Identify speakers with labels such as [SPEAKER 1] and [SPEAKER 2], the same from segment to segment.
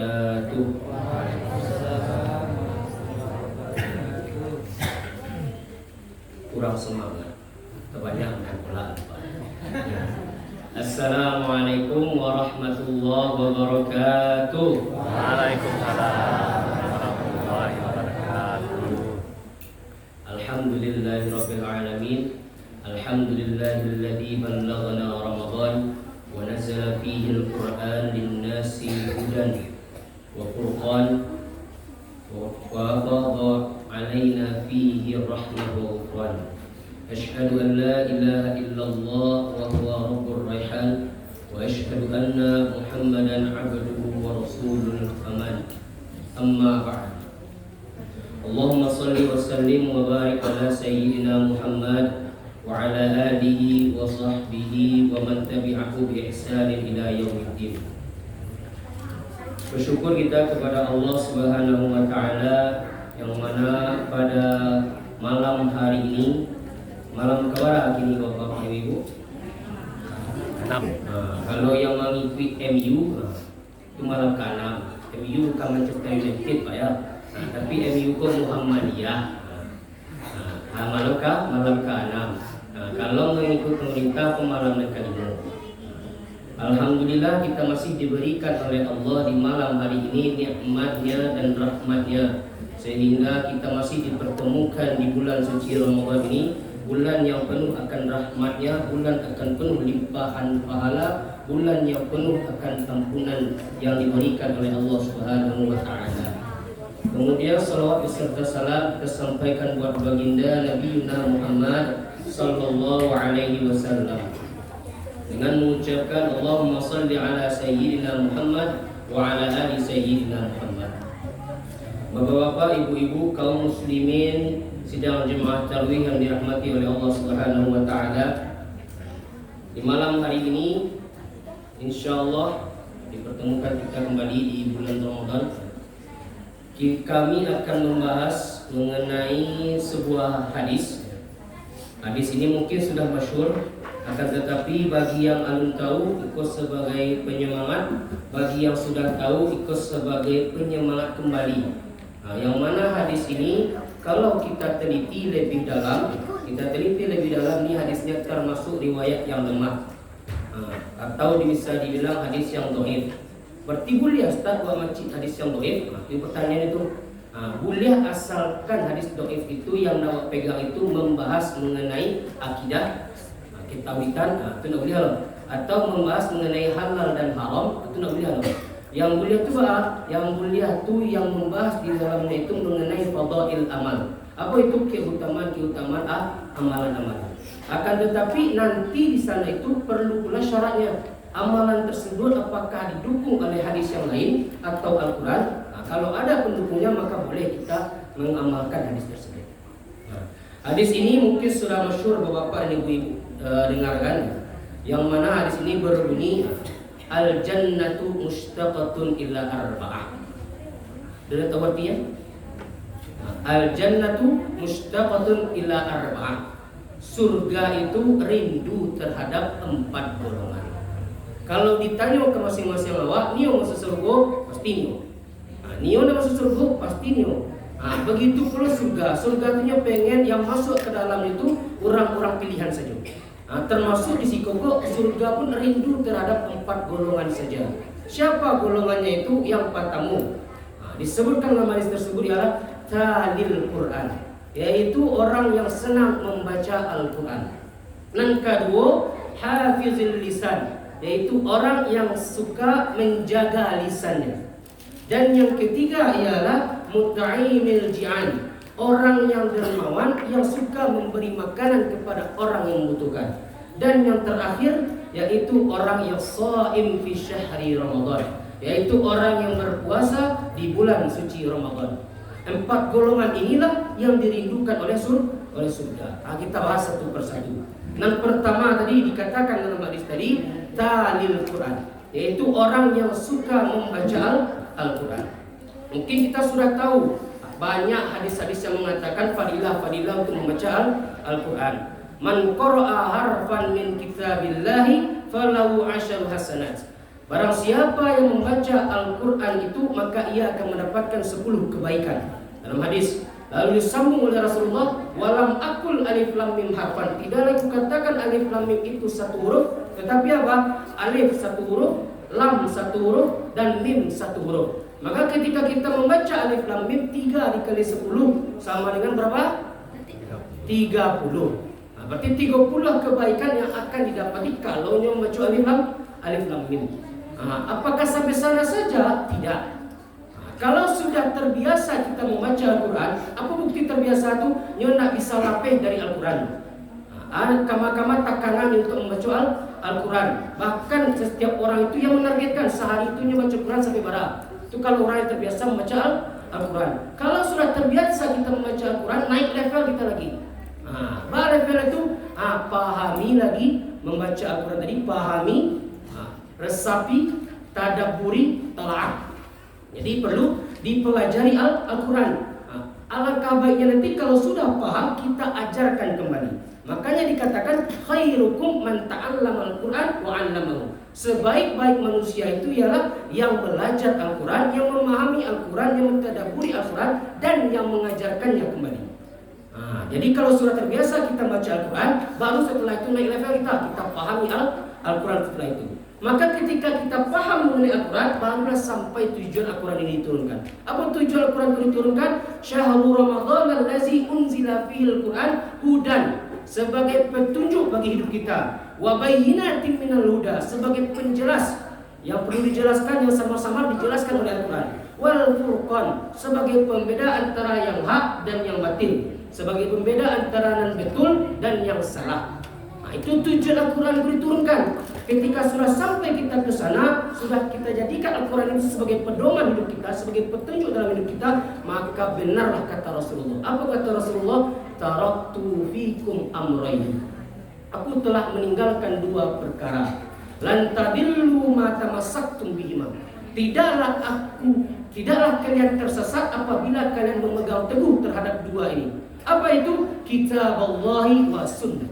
[SPEAKER 1] wabarakatuh. Kurang semangat, kebanyakan pula. Assalamualaikum warahmatullahi wabarakatuh.
[SPEAKER 2] Waalaikumsalam warahmatullahi wabarakatuh.
[SPEAKER 1] Alhamdulillahirabbil alamin. Alhamdulillahilladzi ballaghana Ramadan wa nazzala fihi al-Qur'an lin-nasi hudan wa furqan wa fadha alaina fihi rahmah wa ghufran. Asyhadu an la ilaha illallah wa huwa rabbur raihan wa asyhadu anna Muhammadan abduhu wa rasulul aman. Amma ba'd. Allahumma salli wa sallim wa barik ala sayyidina Muhammad wa ala alihi wa sahbihi wa man tabi'ahu bi ihsanin ila yaumiddin. Bersyukur kita kepada Allah Subhanahu wa taala yang mana pada malam hari ini, malam keberapa ini Bapak Ibu?
[SPEAKER 2] 6.
[SPEAKER 1] Kalau yang mengikuti MU itu malam ke-6. MU bukan Manchester United Pak ya. Tapi MU kok Muhammadiyah. Malam ke-6. Kalau mengikut pemerintah malam ke-5. Alhamdulillah kita masih diberikan oleh Allah di malam hari ini nikmatnya dan rahmatnya, sehingga kita masih dipertemukan di bulan suci Ramadan ini, bulan yang penuh akan rahmatnya, bulan akan penuh limpahan pahala, bulan yang penuh akan ampunan yang diberikan oleh Allah Subhanahu wa taala. Kemudian salawat beserta salam kita sampaikan buat baginda Nabi Muhammad sallallahu alaihi wasallam dengan mengucapkan Allahumma salli ala sayyidina Muhammad wa ala ali sayyidina Muhammad. Bapak-bapak, ibu-ibu, kaum muslimin sidang jemaah tarawih yang dirahmati oleh Allah Subhanahu wa taala. Di malam hari ini insyaallah dipertemukan kita kembali di bulan Ramadan. Kami akan membahas mengenai sebuah hadis. Hadis ini mungkin sudah masyhur, akan tetapi bagi yang belum tahu ikut sebagai penyemangat, bagi yang sudah tahu ikut sebagai penyemangat kembali. Yang mana hadis ini kalau kita teliti lebih dalam, ini hadisnya termasuk riwayat yang lemah, atau bisa dibilang hadis yang dhaif. Berarti boleh Ustaz buat macam hadis yang dhaif? Itu pertanyaan itu. Boleh asalkan hadis dhaif itu yang nak pegang itu membahas mengenai akidah, ketauhidan, itu nak boleh lah. Atau membahas mengenai halal dan haram, itu nak boleh lah. Yang boleh tu yang boleh tu yang membahas di dalamnya itu mengenai fadail amal. Apa itu keutamaan amalan-amalan. Akan tetapi nanti di sana itu perlu pula syaratnya. Amalan tersebut apakah didukung oleh hadis yang lain atau Al-Quran? Kalau ada pendukungnya maka boleh kita mengamalkan hadis tersebut. Hadis ini mungkin sudah masyhur Bapak dan Ibu dengarkan. Yang mana hadis ini berbunyi al-jannatu mushtaqatun ila arba'ah. Sudah tahu artinya? Al-jannatu mushtaqatun ila arba'ah. Surga itu rindu terhadap 4 golongan. Kalau ditanya ke masing-masing awak, nio masuk surga, pasti nio. Nio nak masuk surga, pasti nio. Begitu pula surga. Surga itu pengen yang masuk ke dalam itu orang-orang pilihan saja. Termasuk di Sikogo, surga pun rindu terhadap 4 golongan saja. Siapa golongannya itu? Yang pertama, disebutkan nama hadis tersebut ialah talil Quran, yaitu orang yang senang membaca Al-Quran. Yang kedua, hafizil lisan, yaitu orang yang suka menjaga lisannya. Dan yang ketiga ialah mut'imil ji'an, orang yang dermawan yang suka memberi makanan kepada orang yang membutuhkan. Dan yang terakhir yaitu orang yang shaim fi syahri Ramadan, yaitu orang yang berpuasa di bulan suci Ramadan. 4 golongan inilah yang dirindukan oleh surga. Kita bahas satu persatu. Yang pertama tadi dikatakan dalam hadis tadi talil Quran, yaitu orang yang suka membaca Al-Quran. Mungkin kita sudah tahu banyak hadis-hadis yang mengatakan fadilah untuk membaca Al-Quran. Man qara'a harfan min kitabillahi falahu 10 hasanat. Barang siapa yang membaca Al-Quran itu, maka ia akan mendapatkan 10 kebaikan. Dalam hadis, lalu disambung oleh Rasulullah, walam akul alif lam mim harfan. Tidaklah aku katakan alif lam mim itu satu huruf, tetapi apa? Alif satu huruf, lam satu huruf, dan mim satu huruf. Maka ketika kita membaca alif lam mim 3 dikali 10 sama dengan berapa? 30. Nah, berarti 30 kebaikan yang akan didapati kalau membaca alif lam mim. Apakah sampai sana saja? Tidak. Kalau sudah terbiasa kita membaca Al-Quran, apa bukti terbiasa itu? Nyo nak bisa lapeh dari Al-Quran. Kama-kama takanan untuk membaca Al-Quran. Bahkan setiap orang itu yang menargetkan sehari itu nyo baca Quran sampai berapa? Itu kalau orang yang terbiasa membaca Al-Quran. Kalau sudah terbiasa kita membaca Al-Quran, naik level kita lagi. Level itu pahami lagi membaca Al-Quran tadi, pahami, resapi, tadabburi, talaah. Jadi perlu dipelajari Al-Quran. Alangkah baiknya nanti kalau sudah paham kita ajarkan kembali. Makanya dikatakan khairukum man ta'allama al-Quran wa 'allamahu. Sebaik-baik manusia itu ialah yang belajar Al-Quran, yang memahami Al-Quran, yang mentadabburi Al-Quran, dan yang mengajarkannya kembali. Jadi kalau sudah terbiasa kita baca Al-Quran, baru setelah itu naik level kita pahami Al-Quran setelah itu. Maka ketika kita paham mengenai Al-Quran, barulah sampai tujuan Al-Quran ini diturunkan. Apa tujuan Al-Quran ini diturunkan? Syahrul Ramadan allazi unzila fihil Quran hudan, sebagai petunjuk bagi hidup kita, wa bayyinatin minal huda, sebagai penjelas yang perlu dijelaskan, yang sama-sama dijelaskan oleh Al-Quran, wal furqan, sebagai pembeda antara yang hak dan yang batil, sebagai pembeda antara yang betul dan yang salah. Itu tujuan Al-Quran diturunkan. Ketika sudah sampai kita ke sana, sudah kita jadikan Al-Quran itu sebagai pedoman hidup kita, sebagai petunjuk dalam hidup kita, maka benarlah kata Rasulullah. Apa kata Rasulullah? Taraktu fikum amrayn. Aku telah meninggalkan 2 perkara. Lan tadillu ma tamassaktum bihima. Tidaklah kalian tersesat apabila kalian memegang teguh terhadap 2 ini. Apa itu? Kitaballahi wa sunnah.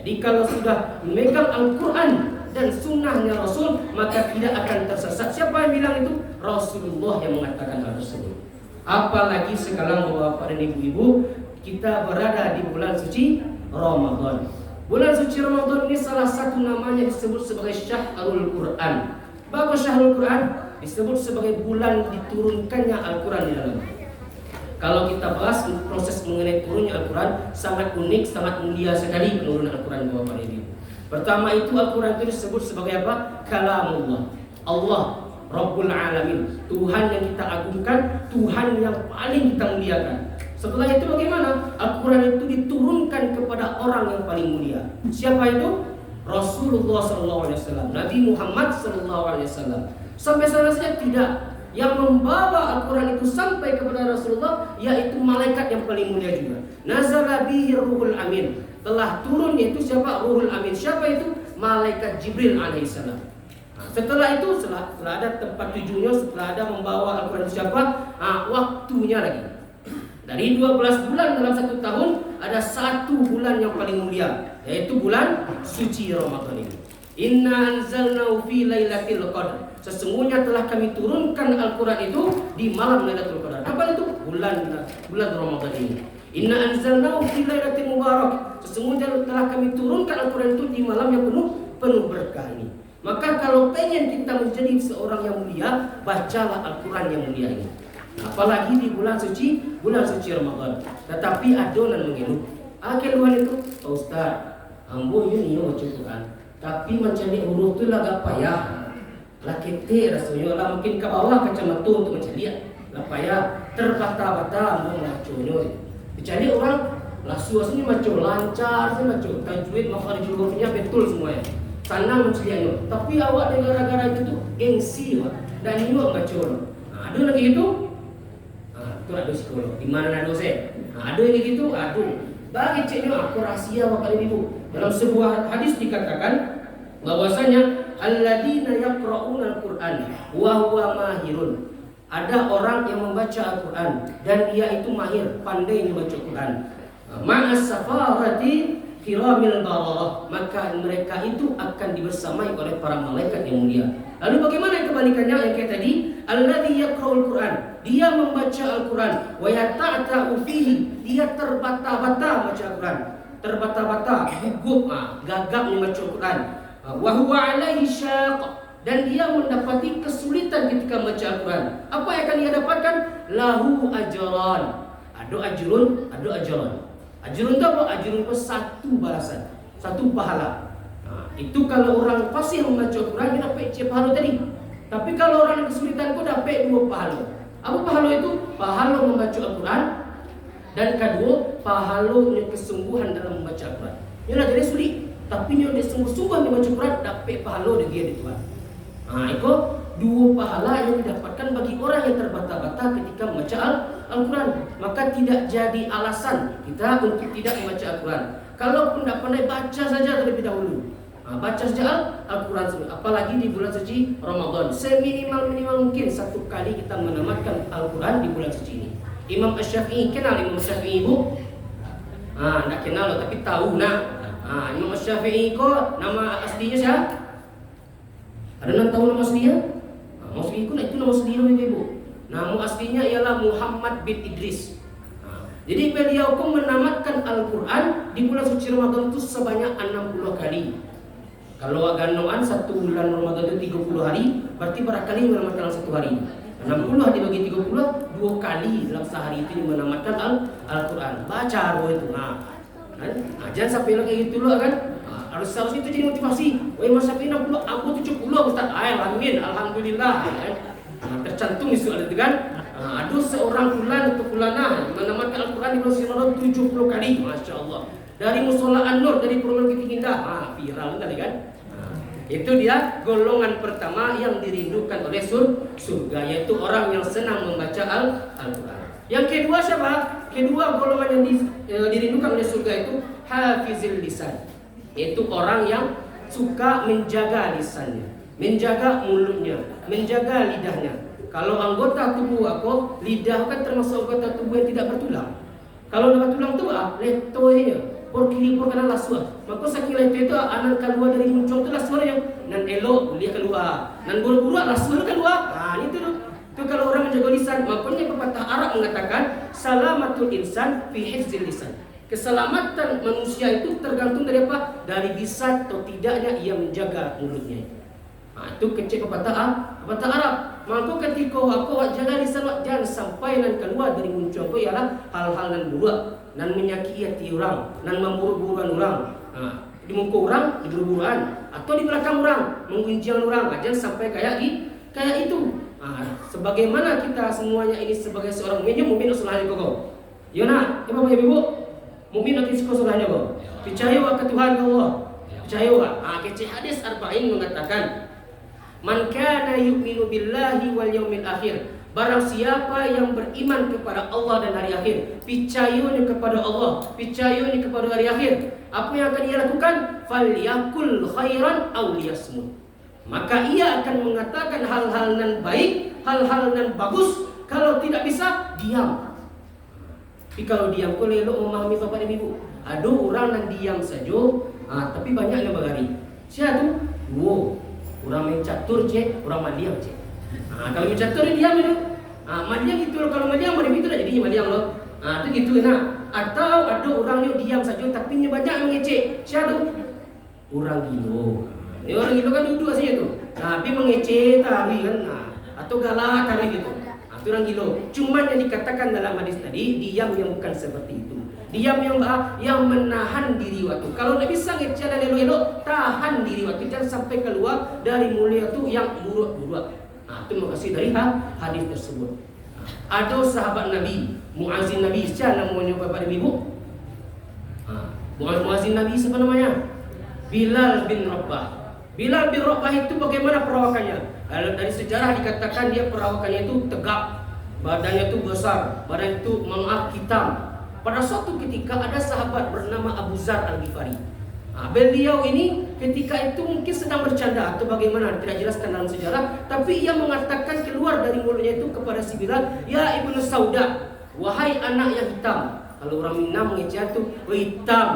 [SPEAKER 1] Jadi kalau sudah memegang Al-Quran dan sunnahnya Rasul, maka tidak akan tersesat. Siapa yang bilang itu? Rasulullah yang mengatakan hal tersebut. Apalagi sekarang Bapak dan Ibu-ibu, kita berada di bulan suci Ramadan. Bulan suci Ramadan ini salah satu namanya disebut sebagai Syahrul Quran. Bahwa Syahrul Quran disebut sebagai bulan diturunkannya Al-Quran di dalamnya. Kalau kita bahas proses mengenai turunnya Al-Quran, sangat unik, sangat mulia sekali penurunan Al-Quran Bapak Ibu. Pertama itu Al-Quran itu disebut sebagai apa? Kalamullah. Allah Rabbul Alamin, Tuhan yang kita agungkan, Tuhan yang paling kita muliakan. Setelah itu bagaimana? Al-Quran itu diturunkan kepada orang yang paling mulia. Siapa itu? Rasulullah SAW, Nabi Muhammad SAW. Sampai sana saja tidak. Yang membawa Al-Quran itu sampai kepada Rasulullah yaitu malaikat yang paling mulia juga. Nazala bihi Ruhul Amin. Telah turun yaitu siapa? Ruhul Amin. Siapa itu? Malaikat Jibril alaihissalam. Setelah itu, setelah ada tempat tujuannya, setelah ada membawa Al-Quran siapa? Waktunya lagi. Dari 12 bulan dalam 1 tahun, ada 1 bulan yang paling mulia, yaitu bulan suci Ramadan ini. Inna anzalnahu fi lailatul qadar. Sesungguhnya telah kami turunkan Al-Quran itu di malam Lailatul Qadar. Apa itu? Bulan Ramadan ini. Inna anzalnahu fi lailatin mubarak. Sesungguhnya telah kami turunkan Al-Quran itu di malam yang penuh berkah ini. Maka kalau pengen kita menjadi seorang yang mulia, bacalah Al-Quran yang mulia ini. Apalagi di bulan suci Ramadan. Tetapi adonan mengeluh. Keluhan itu, Pak Ustaz, ambo ini baca Quran, tapi mencari huruf itu agak payah. Lah kita rasanya lah mungkin ke bawah kacamata untuk mencari lah payah terbata-bata mau macamnya. Dicari orang lah suasanya macam lancar, saya macam tajwid makhraj hurufnya betul semuanya. Sana mencarinya. Tapi awak negara-negara itu tuh gengsi dan ini macam. Ada lagi itu. Itu ada psikolog. Di mana ada saya? Ada yang gitu, aduh. Bagi ceknya aku rahasia Bapak Ibu. Dalam sebuah hadis dikatakan bahwasanya alladzina yaqra'una al-Qur'an wa huwa mahirun. Ada orang yang membaca Al-Qur'an dan dia itu mahir, pandai membaca Al-Qur'an. Ma'as safarati kiramil bararah, maka mereka itu akan dibersamai oleh para malaikat yang mulia. Lalu bagaimana yang kebalikannya yang kayak tadi? Alladzi yaqra'ul Qur'an. Dia membaca Al-Qur'an, wa yata'ta'u fihi. Dia terbata-bata baca Al-Qur'an. Terbata-bata, gugup, gagap membaca Al-Qur'an. Wa huwa 'alaihi syaq. Dan dia mendapati kesulitan ketika membaca Al-Quran. Apa yang akan dia dapatkan? Lahu ajran. Ada ajrun, ada ajran. Ajrun itu apa? Ajrun itu satu balasan, satu pahala. Itu kalau orang fasih membaca Al-Quran, dia dapat pahala tadi. Tapi kalau orang yang kesulitan itu dapat dua pahala. Apa pahala itu? Pahala membaca Al-Quran, dan kedua, pahala kesungguhan dalam membaca Al-Quran. Dia jadi sulit, tapi dia sungguh-sungguh membaca Al-Quran, dapat pahala dari dia di Tuhan. Itu dua pahala yang didapatkan bagi orang yang terbata-bata ketika membaca Al-Quran. Maka tidak jadi alasan kita untuk tidak membaca Al-Quran. Kalaupun tidak pandai, baca saja terlebih dahulu. Baca saja Al-Quran, apalagi di bulan suci Ramadan. Seminimal mungkin satu kali kita menamatkan Al-Quran di bulan suci ini. Imam Asy-Syafi'i, kenal Imam Asy-Syafi'i ibu? Tak kenal tapi tahu nak. Imam Asy-Syafi'i kok nama aslinya siapa? Ada yang tahu nama aslinya? Aslinya itu nama aslinya ibu. Nama aslinya ialah Muhammad bin Idris. Jadi beliau pun menamatkan Al-Quran di bulan suci Ramadan itu sebanyak 60 kali. Kalau ganoan satu bulan Ramadan itu 30 hari, berarti berapa kali menamatkan satu hari? 60 dibagi 30, 2 kali dalam sehari itu menamatkan Al-Quran. Baca itu. Jangan sampai kayak gitu loh kan? Harusnya itu jadi motivasi. Mas Syafi'i 60, aku 70 Ustaz. Amin, alhamdulillah. Tercantum di soal itu kan? Ada seorang fulan atau fulanah menamatkan Al-Quran di bulan Ramadan 70 kali. Masya Allah. Dari Musola An-Nur, dari Perumahan Bukit Indah. Viral tadi kan? Itu dia golongan pertama yang dirindukan oleh surga, yaitu orang yang senang membaca Al-Quran. Yang kedua siapa? Kedua golongan yang dirindukan oleh surga itu hafizil lisan, yaitu orang yang suka menjaga lisannya, menjaga mulutnya, menjaga lidahnya. Kalau anggota tubuh aku, lidah kan termasuk anggota tubuh yang tidak bertulang. Kalau ada tulang tu letoynya, porkilipur kanan laswa. Maka saking leto itu anak keluar dari muncung tu laswa yang nan elok dia keluar, nan buru-buru laswa keluar. Itu tu. Tu kalau orang menjaga lisan, makanya pepatah Arab mengatakan salamatul insan fi hifzil lisan. Keselamatan manusia itu tergantung dari apa? Dari bisa atau tidaknya ia menjaga mulutnya. Itu kecil pepatah Arab. Maka ketika aku jaga lisan, jangan sampai nan keluar dari muncul aku ialah hal-hal nan buruk, nan menyakiti orang, nan memburu-buruan orang. Di muka orang, di buru-buruan, atau di belakang orang, mengunjang orang. Jangan sampai kayak itu. Sebagaimana kita semuanya ini sebagai seorang mukmin usulahnya kau. Yona, Bapak Ibu, mukmin atau usulahnya kau. Percaya ke Tuhan Allah. Percaya. Kecil hadis arba'in mengatakan, man kana yu'minu billahi wal yaumil akhir. Barang siapa yang beriman kepada Allah dan hari akhir, percayanya kepada Allah, percayanya kepada hari akhir, apa yang akan ia lakukan? Falyakul khairan aw liyasmut. Maka ia akan mengatakan hal-hal nan baik, hal-hal nan bagus. Kalau tidak bisa, diam. Tapi kalau diam, kau elok memahami Bapak dan Ibu. Ada orang yang diam saja, tapi banyak yang berlari. Siapa tu? Orang main catur cek, orang madiam cek. Kalau main catur dia diam itu. Madiam gitu loh. Kalau madiam itu dah jadinya madiam loh. Itu gitu nah. Atau ada orang yang diam saja, tapi banyak yang mengecek. Siapa tu? Orang gila. Ini orang gila kan duduk aja tu. Tapi mengecek tadi kan. Atau galak tadi gitu. Itu orang gila. Cuma yang dikatakan dalam hadis tadi, diam yang bukan seperti itu. Diam yang menahan diri waktu. Kalau tak bisa ngecek dan elok-elok, tahan diri waktu. Jangan sampai keluar dari mulut itu yang buruk-buruk. Itu makasih dari hadis tersebut. Ada sahabat Nabi, muazin Nabi, siapa namanya Bapak dan Ibu? Muazin Nabi siapa namanya? Bilal bin Rabah. Bilal bin Rabah itu bagaimana perawakannya? Dari sejarah dikatakan dia perawakannya itu tegap, badannya itu besar, badan itu hitam. Pada suatu ketika ada sahabat bernama Abu Zar Al-Ghifari. Beliau ini ketika itu mungkin sedang bercanda atau bagaimana, tidak jelaskan dalam sejarah, tapi ia mengatakan keluar dari mulutnya itu kepada si Bilal, ya Ibnu Sauda, wahai anak yang hitam. Kalau orang Minang mengecek itu, wahai hitam,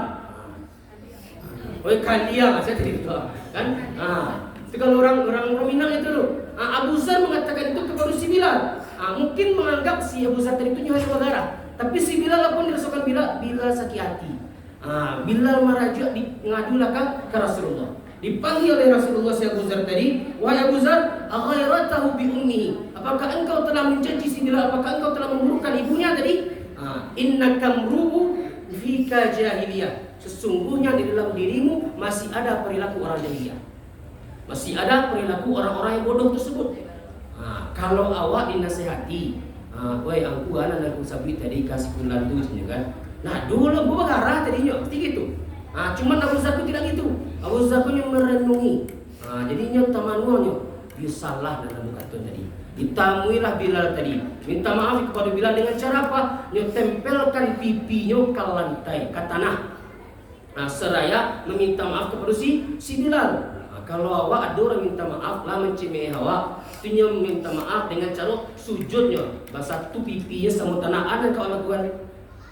[SPEAKER 1] wahai kalian, saya tidak tahu kan? Itu kalau orang Minang itu loh. Abu Zar mengatakan itu kepada si Bilal. Mungkin menganggap si Abu Zar tadi itu hanya saudara. Tapi si Bilal pun dirasakan Bilal sakit hati. Bilal merajuk ngadulah ke Rasulullah. Dipanggil oleh Rasulullah si Abu Zar tadi, wahai Abu Zar, aghairatahu bi ummihi. Apakah engkau telah mencaci si Bilal? Apakah engkau telah memburukan ibunya tadi? Innaka mru'u fika jahiliyah. Sesungguhnya di dalam dirimu masih ada perilaku orang jahiliyah. Masih ada perilaku orang-orang yang bodoh tersebut. Kalau awak dinasihati, woi aku anak aku sabi tadi kasih bulan tu kan. Nah dulu gua garah tadinya, pasti gitu. Cuman Abu Zar tidak gitu. Abu Zar punya merenungi. Jadinya tamanuannya dia salah dalam kata tadi. Ditamuilah Bilal tadi. Minta maaf kepada Bilal dengan cara apa? Dia tempelkan pipinya ke lantai, ke tanah. Seraya meminta maaf kepada si Bilal. Kalau awak ada orang minta maaf lah mencemeh awak, dia minta maaf dengan cara sujudnya, basah tu pipinya sama tanah ada kau lakukan.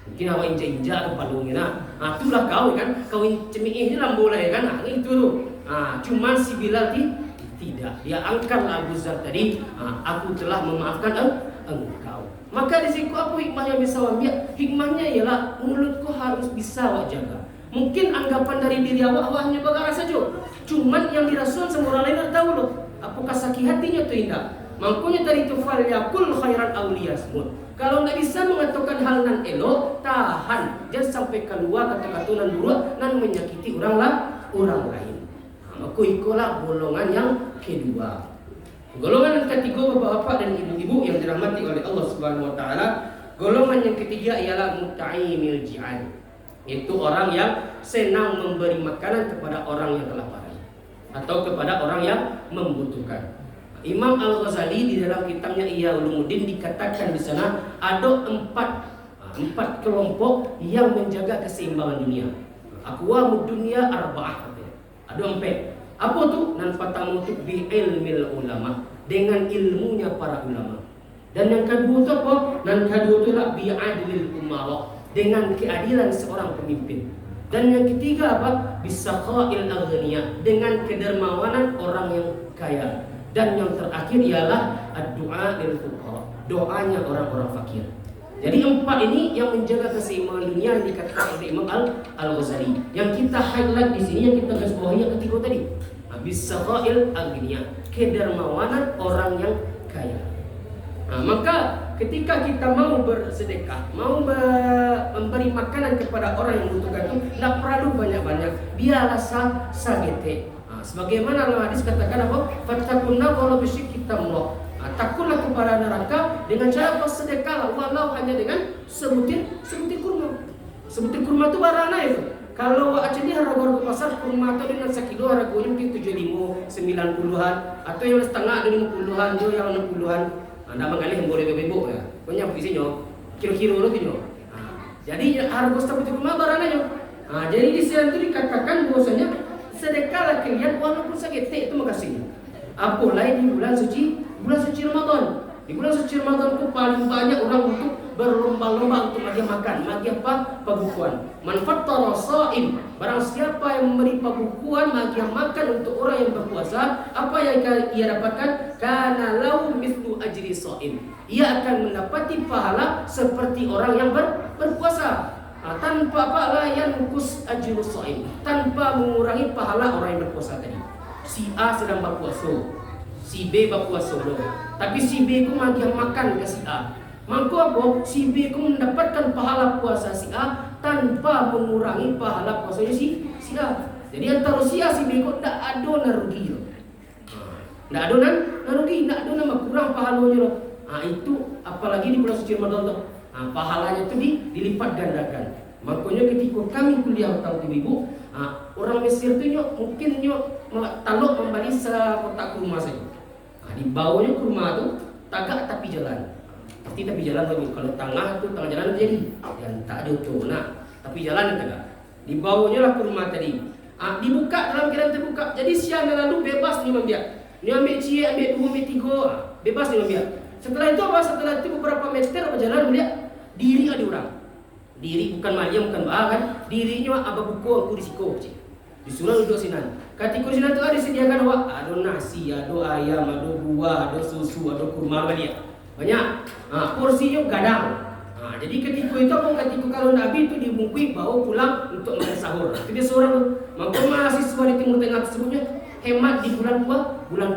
[SPEAKER 1] Mungkin awak injak-injak atau palungnya. Itulah kau kan, kau cemeh ni lah boleh kan? Itu tu. Cuman si Bilal tidak. Dia angkatlah Abu Zar tadi. Aku telah memaafkan engkau. Maka di situ apa hikmahnya bisa ambil? Hikmahnya ialah mulutku harus bisa awak jaga. Mungkin anggapan dari diri awak hanya bergarah saja. Cuman yang dirasuan sama orang lain tahu loh. Apakah sakit hatinya tu indah. Makanya tadi itu fal yakul khairan awliyasmut. Kalau tidak bisa mengatakan hal nan elok, tahan. Jangan sampai keluar kata-kata nan buruk nan menyakiti orang lain. Maka ikulah golongan yang kedua. Golongan yang ketiga bapak-bapak dan ibu-ibu yang dirahmati oleh Allah Subhanahu wa taala. Golongan yang ketiga ialah muta'imil ji'an. Itu orang yang senang memberi makanan kepada orang yang kelaparan atau kepada orang yang membutuhkan. Imam Al-Ghazali di dalam kitabnya Ihya Ulumuddin dikatakan di sana ada empat kelompok yang menjaga keseimbangan dunia. Aqwamud dunya arba'ah. Ada empat. Apa tu? Nan pertama tu bi ilmil ulama, dengan ilmunya para ulama. Dan yang kedua tu apa? Dan kedua tu lah bi adlil umara, dengan keadilan seorang pemimpin. Dan yang ketiga apa? Bisaqail aghniya, dengan kedermawanan orang yang kaya. Dan yang terakhir ialah ad-du'a lil fuqara, doanya orang-orang fakir. Jadi empat ini yang menjaga keseimbangan dunia yang dikatakan oleh Imam Al-Ghazali. Yang kita highlight di sini, yang kita garis bawahi yang ketiga tadi. Bisaqail aghniya, kedermawanan orang yang kaya. Maka ketika kita mau bersedekah, mau memberi makanan kepada orang yang membutuhkan itu, tidak perlu banyak-banyak. Biarlah sagete. Sebagaimana dalam hadis katakan apa? Fattakunna walau bisyikki tamrah. Takutlah kepada neraka dengan cara bersedekah walau hanya dengan sebutir kurma. Sebutir kurma itu barang itu. Kalau aja ni harga pasar kurma itu dengan sekilo harganya mungkin 75, 90-an, atau yang setengah ada 50-an, juga yang 60-an. Anda mengalih yang boleh bebek ya. Banyak isinya kilo-kilo itu. Jadi harga sebutir kurma barangnya. Jadi di sini itu dikatakan bahwasanya sedekahlah kalian walaupun sakit itu makasihnya. Apalagi di bulan suci Ramadan. Di bulan suci Ramadan itu paling banyak orang untuk berlomba-lomba untuk magi makan. Magi apa? Pabukuan. Man fattara shaim, barang siapa yang memberi pabukuan, magi makan untuk orang yang berpuasa, apa yang ia dapatkan? Kana lahu mithlu ajri shaim. Ia akan mendapati pahala seperti orang yang berpuasa. Tanpa apa yang kus ajru shaim, tanpa mengurangi pahala orang yang berpuasa tadi. Si A sedang berpuasa, si B berpuasa loh. Tapi si B itu magi makan ke si A. Maka apa? Si B itu mendapatkan pahala puasa si A tanpa mengurangi pahala puasanya si A. Jadi antara si A si B itu tidak ada narugi. Tidak ada narugi, tidak ada nama kurang pahalanya loh. Itu apalagi di bulan suci Ramadan tuh. Pahalanya itu dilipat gandakan. Makanya ketika kami kuliah tahun ibu, orang Mesir itu mungkin taluk membeli sekotak kurma saja. Di bawahnya kurma itu tagak tapi jalan. Pasti tapi jalan lagi. Kalau tengah jalan jadi. Dan tak ada tuh. Tapi jalan tagak. Di bawahnya lah kurma tadi. Dibuka dalam keadaan terbuka. Jadi siang lalu bebas nih membiak. Ini ambil cie, ambil 2, ambil 3. Bebas nih membiak. Setelah itu apa? Setelah itu beberapa meter berjalan melihat diri ada orang. Diri bukan malia, bukan kan? Dirinya apa buku aku risiko. Disuruh duduk sinan. Ketika di sinan itu ada disediakan apa? Ada nasi, ada ayam, ada buah, ada susu, ada kurma dia. Banyak. Porsinya gadang. Jadi ketika itu ketika kalau Nabi itu dibungkui bawa pulang untuk makan sahur. Itu dia seorang. Maka mahasiswa di Timur Tengah tersebutnya hemat di bulan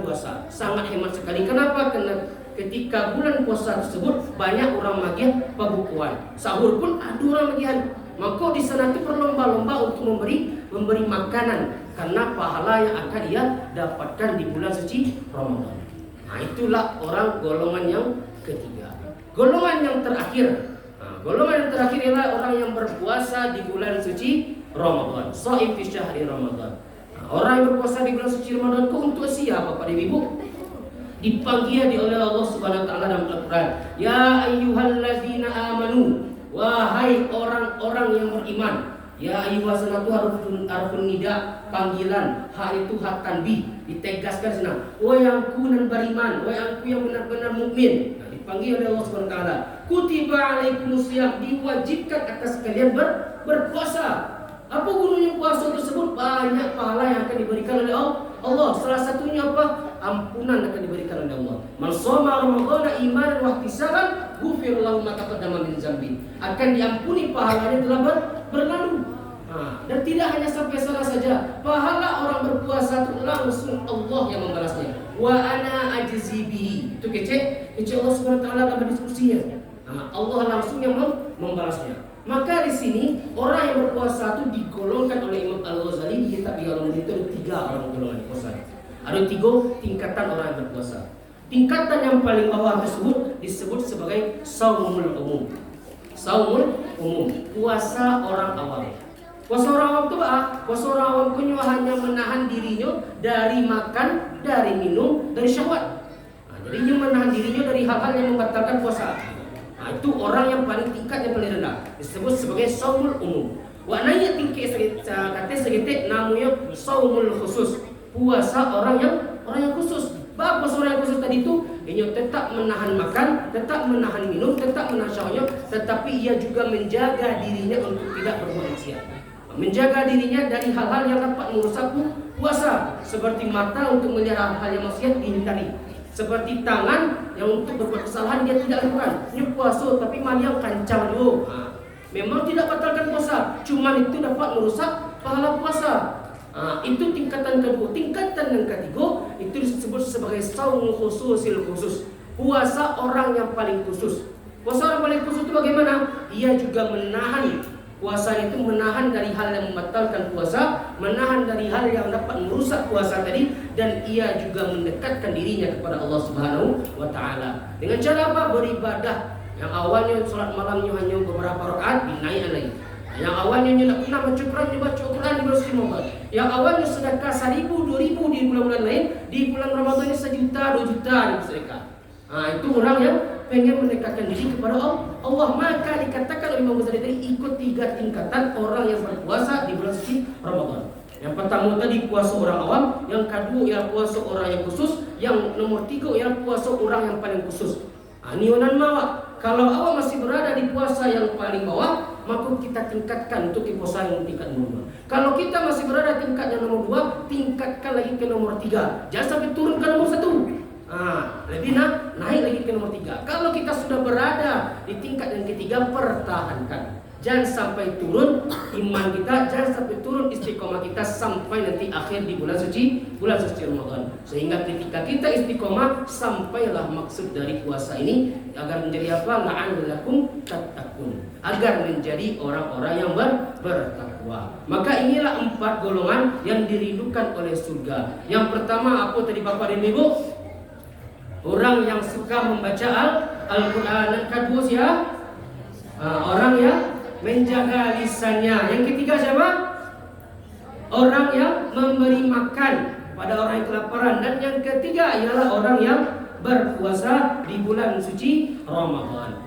[SPEAKER 1] puasa. Sangat hemat sekali. Kenapa? Karena ketika bulan puasa tersebut banyak orang magian pembukuan. Sahur pun ada orang magian. Maka di sana itu berlomba-lomba untuk memberi makanan karena pahala yang akan dia dapatkan di bulan suci Ramadan. Itulah orang golongan yang ketiga. Golongan yang terakhir. Golongan yang terakhir ialah orang yang berpuasa di bulan suci Ramadan. Shaim fi syahri Ramadan. Orang yang berpuasa di bulan suci Ramadan itu untuk siapa Pak Ibu? Dipanggil oleh Allah Subhanahu wa taala dalam Al-Qur'an. Ya ayyuhallazina amanu. Wahai orang-orang yang beriman. Ya ayyuhallazina itu harfun nida, panggilan. Hal itu hak tanbih, ditegaskan senang. Wahai aku yang beriman, wahai aku yang benar-benar mukmin. Dipanggil oleh Allah Subhanahu wa taala. Kutiba alaikumusiyam, diwajibkan atas kalian berpuasa. Apa gunanya puasa tersebut? Banyak pahala yang akan diberikan oleh Allah. Salah satunya apa? Ampunan akan diberikan oleh Allah. Man shoma Ramadhana imanan wa ihtisaban, ghufira lahu ma taqaddama min dzambi. Akan diampuni pahalanya telah berlalu. Dan tidak hanya sampai sana saja. Pahala orang berpuasa itu langsung Allah yang membalasnya. Wa ana ajzi bihi. Itu kece Allah Subhanahu wa taala dalam diskusinya. Allah langsung yang membalasnya. Maka di sini orang yang berpuasa itu digolongkan oleh Imam Al-Ghazali di kitab Ihya Ulumuddin itu ada 3 orang golongan puasa. Ada 3 tingkatan orang yang berpuasa. Tingkatan yang paling bawah tersebut disebut sebagai shaumul umum. Shaumul umum, puasa orang awam. Puasa orang awam itu apa? Puasa orang awam itu hanya menahan dirinya dari makan, dari minum, dari syahwat. Jadi dia menahan dirinya dari hal-hal yang membatalkan puasa. Itu orang yang paling tingkat yang paling rendah, disebut sebagai shaumul umum. Wa nanya tingkat kata segitu namanya shaumul khusus, puasa orang yang khusus. Puasa orang yang khusus tadi itu ia tetap menahan makan, tetap menahan minum, tetap menahan syahwatnya, tetapi ia juga menjaga dirinya untuk tidak berbuat maksiat. Menjaga dirinya dari hal-hal yang dapat merusak puasa, seperti mata untuk melihat hal-hal yang maksiat dihindari. Seperti tangan yang untuk berbuat kesalahan dia tidak lakukan. Ini puasa tapi malah kancang dulu. Memang tidak batalkan puasa, cuma itu dapat merusak pahala puasa. Itu tingkatan kedua. Tingkatan yang ketiga itu disebut sebagai shaum khususil khusus. Puasa orang yang paling khusus. Puasa orang paling khusus itu bagaimana? Ia juga menahan. Puasa itu menahan dari hal yang membatalkan puasa, menahan dari hal yang dapat merusak puasa tadi, dan ia juga mendekatkan dirinya kepada Allah Subhanahu wa taala. Dengan cara apa? Beribadah. Yang awalnya salat malamnya hanya beberapa rakaat, dinaikkan lagi. Yang awalnya nak pernah baca Quran di bulan Ramadan. Yang awalnya sedekah 1.000, 2.000 di bulan-bulan lain, di bulan Ramadan ini 1 juta, 2 juta di sedekah. Itu orang yang pengen mendekatkan diri kepada Allah. Maka dikatakan oleh Imam Ghazali tadi ikut 3 tingkatan orang yang berpuasa di bulan suci Ramadan. Yang pertama tadi puasa orang awam, yang kedua ialah puasa orang yang khusus, yang nomor 3 ialah puasa orang yang paling khusus. Nionan mawa. Kalau awak masih berada di puasa yang paling bawah, maka kita tingkatkan untuk puasa yang tingkat nomor 2. Kalau kita masih berada tingkat yang nomor 2, tingkatkan lagi ke nomor 3. Jangan sampai turun ke nomor 1. Lebih naik lagi ke nomor 3. Kalau kita sudah berada di tingkat yang ketiga, pertahankan. Jangan sampai turun iman kita, jangan sampai turun istiqomah kita sampai nanti akhir di bulan suci Ramadan. Sehingga ketika kita istiqomah, sampailah maksud dari puasa ini agar menjadi apa? La'allakum tattaqun. Agar menjadi orang-orang yang bertakwa. Maka inilah 4 golongan yang dirindukan oleh surga. Yang pertama apa tadi Bapak dan Ibu? Orang yang suka membaca Al-Quran. Dan kedua siapa? Orang yang menjaga lisannya. Yang ketiga siapa? Orang yang memberi makan pada orang yang kelaparan. Dan yang ketiga ialah orang yang berpuasa di bulan suci Ramadan.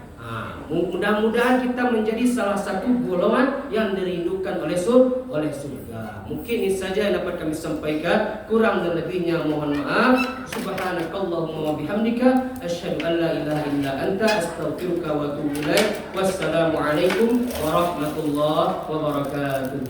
[SPEAKER 1] Mudah-mudahan kita menjadi salah satu golongan yang dirindukan oleh surga. Mungkin ini saja yang dapat kami sampaikan. Kurang dan lebihnya mohon maaf. Subhanakallahumma wa bihamdika asyhadu an la ilaha illa anta astaghfiruka wa atubu ilaik. Wassalamualaikum warahmatullahi wabarakatuh.